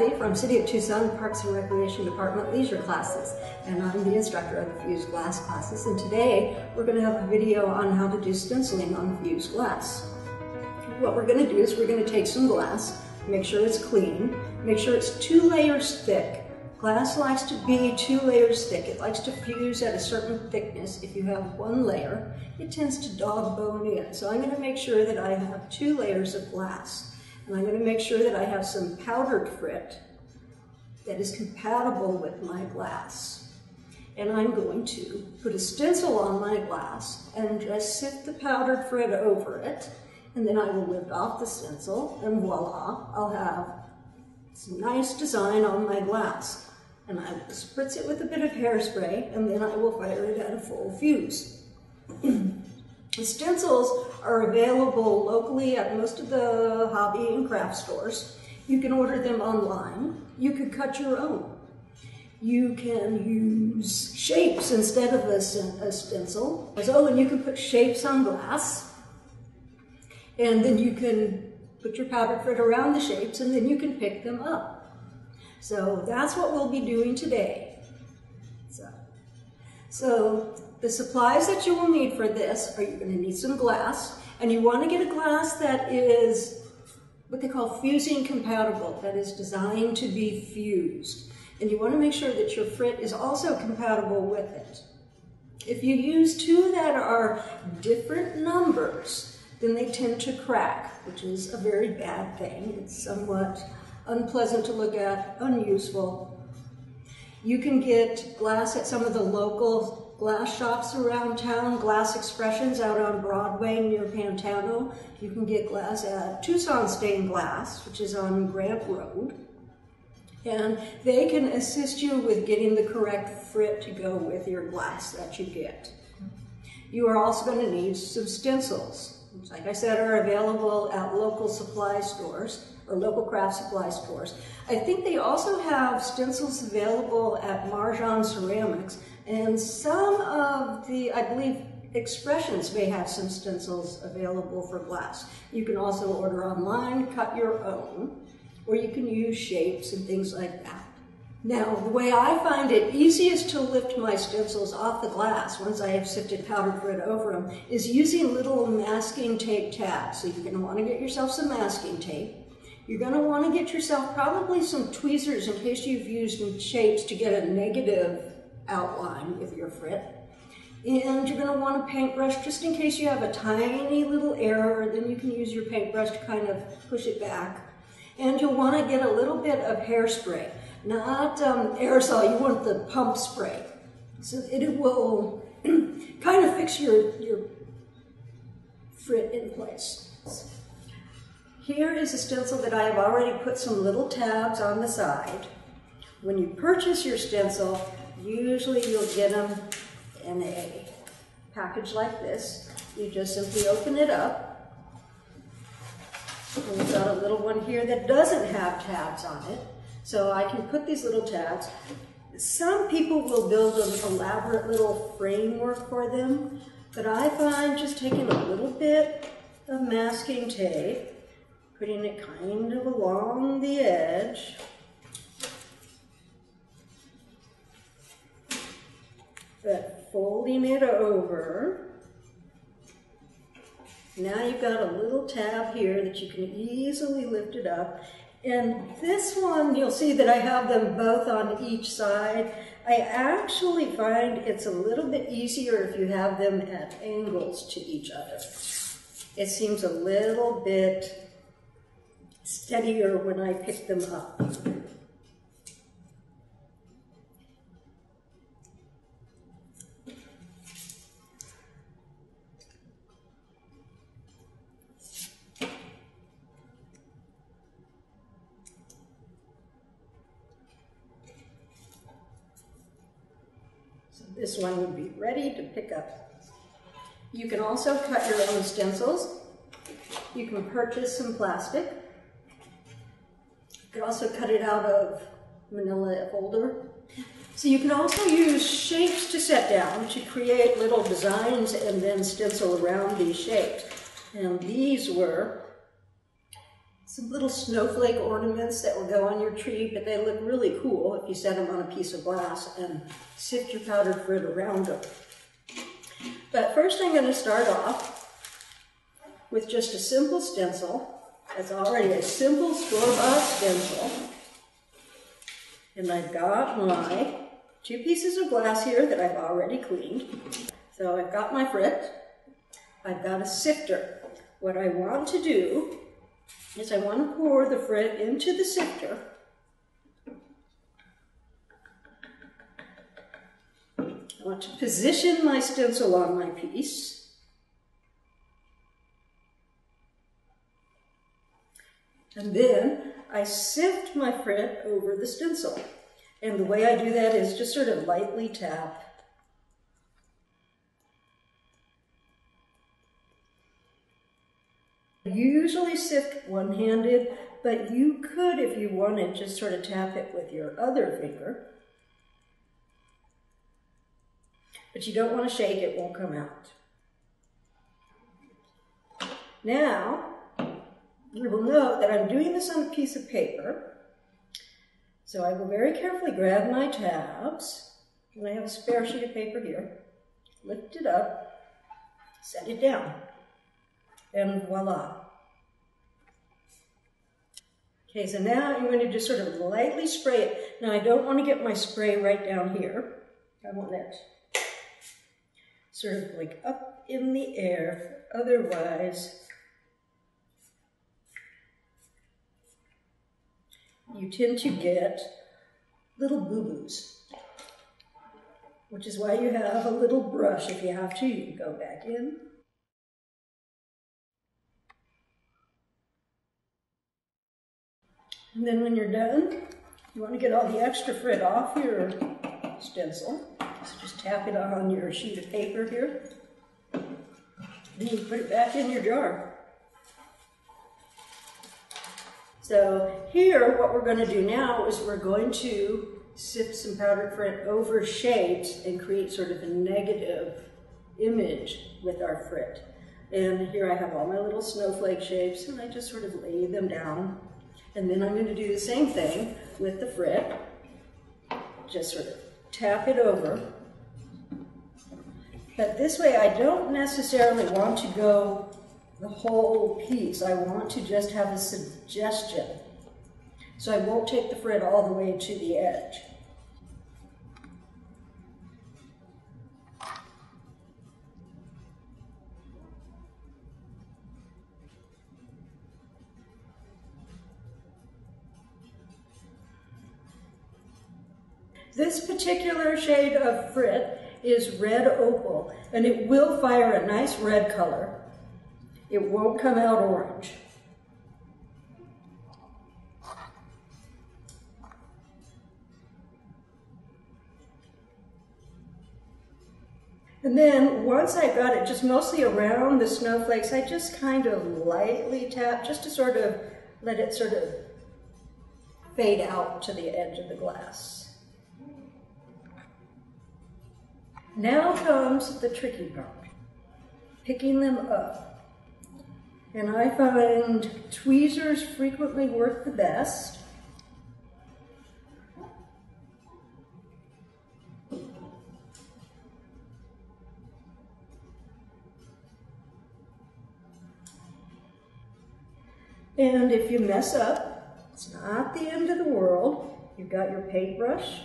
Kathie from City of Tucson Parks and Recreation Department Leisure Classes, and I'm the instructor of the fused glass classes, and today we're going to have a video on how to do stenciling on fused glass. What we're going to do is we're going to take some glass, make sure it's clean, make sure it's 2 layers thick. Glass likes to be 2 layers thick. It likes to fuse at a certain thickness. If you have 1 layer, it tends to dog bone in. So I'm going to make sure that I have 2 layers of glass. And I'm going to make sure that I have some powdered frit that is compatible with my glass. And I'm going to put a stencil on my glass and just sift the powdered frit over it. And then I will lift off the stencil, and voila, I'll have some nice design on my glass. And I will spritz it with a bit of hairspray, and then I will fire it at a full fuse. The stencils are available locally at most of the hobby and craft stores. You can order them online. You could cut your own. You can use shapes instead of a stencil. Oh, and you can put shapes on glass. And then you can put your powder frit around the shapes, and then you can pick them up. So that's what we'll be doing today. So the supplies that you will need for this are, you're going to need some glass, and you want to get a glass that is what they call fusing compatible, that is designed to be fused. And you want to make sure that your frit is also compatible with it. If you use 2 that are different numbers, then they tend to crack, which is a very bad thing. It's somewhat unpleasant to look at, unuseful. You can get glass at some of the local glass shops around town, Glass Expressions out on Broadway near Pantano. You can get glass at Tucson Stained Glass, which is on Grant Road. And they can assist you with getting the correct frit to go with your glass that you get. You are also going to need some stencils, which, like I said, are available at local supply stores or local craft supply stores. I think they also have stencils available at Marjan Ceramics, and some of the, I believe, Expressions may have some stencils available for glass. You can also order online, cut your own, or you can use shapes and things like that. Now, the way I find it easiest to lift my stencils off the glass once I have sifted powdered frit over them is using little masking tape tabs. So you're going to want to get yourself some masking tape. You're going to want to get yourself probably some tweezers in case you've used shapes to get a negative outline with your frit. And you're going to want a paintbrush just in case you have a tiny little error. Then you can use your paintbrush to kind of push it back. And you'll want to get a little bit of hairspray. Not aerosol, you want the pump spray. So it will kind of fix your frit in place. Here is a stencil that I have already put some little tabs on the side. When you purchase your stencil, usually you'll get them in a package like this. You just simply open it up. And we've got a little one here that doesn't have tabs on it. So I can put these little tabs. Some people will build an elaborate little framework for them, but I find just taking a little bit of masking tape, putting it kind of along the edge, but folding it over. Now you've got a little tab here that you can easily lift it up. And this one, you'll see that I have them both on each side. I actually find it's a little bit easier if you have them at angles to each other. It seems a little bit steadier when I pick them up. This one would be ready to pick up. You can also cut your own stencils. You can purchase some plastic. You can also cut it out of manila folder. So you can also use shapes to set down to create little designs and then stencil around these shapes. And these were some little snowflake ornaments that will go on your tree, but they look really cool if you set them on a piece of glass and sift your powdered frit around them. But first I'm going to start off with just a simple stencil. It's already a simple store-bought stencil. And I've got my 2 pieces of glass here that I've already cleaned. So I've got my frit. I've got a sifter. What I want to do is I want to pour the frit into the sifter. I want to position my stencil on my piece. And then I sift my frit over the stencil. And the way I do that is just sort of lightly tap. I usually sift one-handed, but you could, if you wanted, just sort of tap it with your other finger. But you don't want to shake, it won't come out. Now, you will note that I'm doing this on a piece of paper. So I will very carefully grab my tabs, and I have a spare sheet of paper here, lift it up, set it down, and voila. Okay, so now I'm going to just sort of lightly spray it. Now I don't want to get my spray right down here. I want it sort of like up in the air, otherwise you tend to get little boo-boos, which is why you have a little brush. If you have to, you can go back in. And then when you're done, you want to get all the extra frit off your stencil. So just tap it on your sheet of paper here. Then you put it back in your jar. So here, what we're going to do now is we're going to sift some powdered frit over shapes and create sort of a negative image with our frit. And here I have all my little snowflake shapes, and I just sort of lay them down. And then I'm going to do the same thing with the frit. Just sort of tap it over. But this way I don't necessarily want to go the whole piece. I want to just have a suggestion. So I won't take the frit all the way to the edge. This particular shade of frit is red opal, and it will fire a nice red color. It won't come out orange. And then once I got it just mostly around the snowflakes, I just kind of lightly tap just to sort of let it sort of fade out to the edge of the glass. Now comes the tricky part, picking them up. And I find tweezers frequently work the best. And if you mess up, it's not the end of the world. You've got your paintbrush.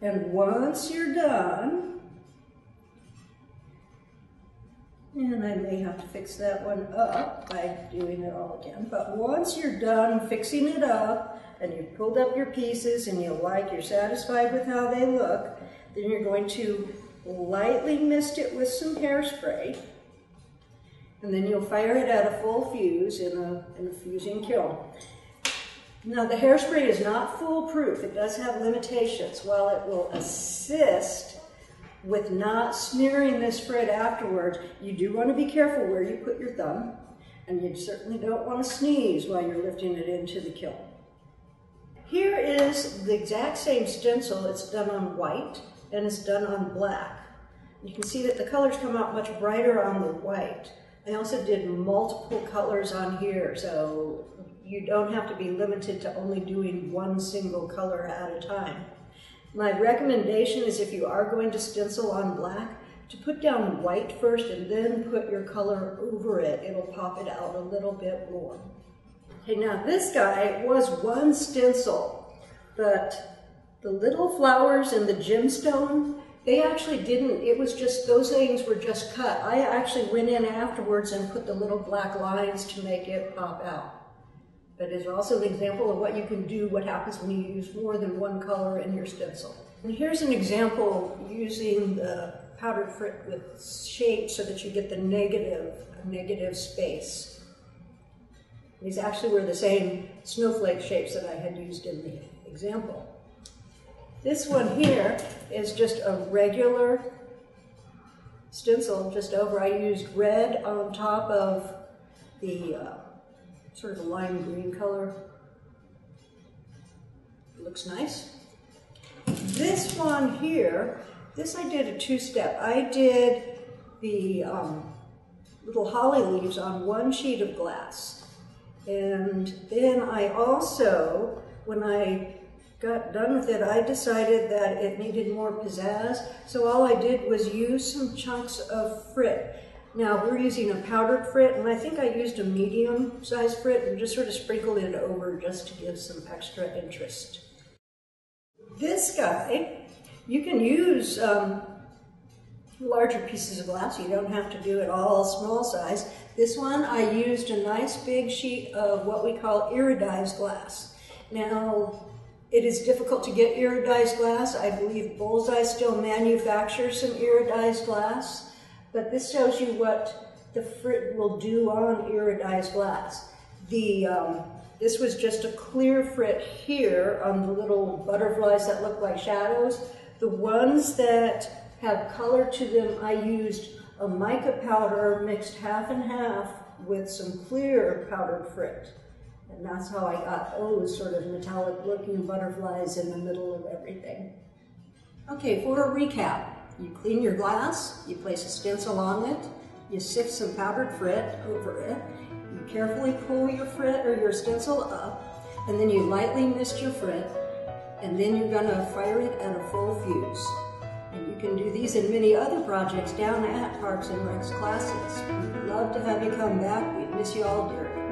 And once you're done, and I may have to fix that one up by doing it all again, but once you're done fixing it up and you've pulled up your pieces and you're satisfied with how they look, then you're going to lightly mist it with some hairspray, and then you'll fire it at a full fuse in a fusing kiln. Now, the hairspray is not foolproof. It does have limitations. While it will assist with not smearing this frit afterwards, you do want to be careful where you put your thumb, And you certainly don't want to sneeze while you're lifting it into the kiln. Here is the exact same stencil. It's done on white and it's done on black. You can see that the colors come out much brighter on the white. I also did multiple colors on here, so you don't have to be limited to only doing one single color at a time. My recommendation is, if you are going to stencil on black, to put down white first and then put your color over it. It'll pop it out a little bit more. Okay, now this guy was one stencil, but the little flowers and the gemstone, they actually didn't, it was just, those things were just cut. I actually went in afterwards and put the little black lines to make it pop out. But it's also an example of what you can do, what happens when you use more than one color in your stencil. And here's an example using the powdered frit with shapes so that you get the negative space. These actually were the same snowflake shapes that I had used in the example. This one here is just a regular stencil just over. I used red on top of the sort of a lime green color. It looks nice. This one here, this I did a two-step. I did the little holly leaves on one sheet of glass. And then I also, when I got done with it, I decided that it needed more pizzazz. So all I did was use some chunks of frit. Now we're using a powdered frit, and I think I used a medium-sized frit and just sort of sprinkled it over just to give some extra interest. This guy, you can use larger pieces of glass. You don't have to do it all small size. This one, I used a nice big sheet of what we call iridized glass. Now, it is difficult to get iridized glass. I believe Bullseye still manufactures some iridized glass, but this shows you what the frit will do on iridized glass. This was just a clear frit here on the little butterflies that look like shadows. The ones that have color to them, I used a mica powder mixed half and half with some clear powdered frit. And that's how I got those sort of metallic looking butterflies in the middle of everything. Okay, for a recap, you clean your glass, you place a stencil on it, you sift some powdered frit over it, you carefully pull your frit or your stencil up, and then you lightly mist your frit, and then you're gonna fire it at a full fuse. And you can do these and many other projects down at Parks and Recs classes. We'd love to have you come back. We'd miss you all dearly.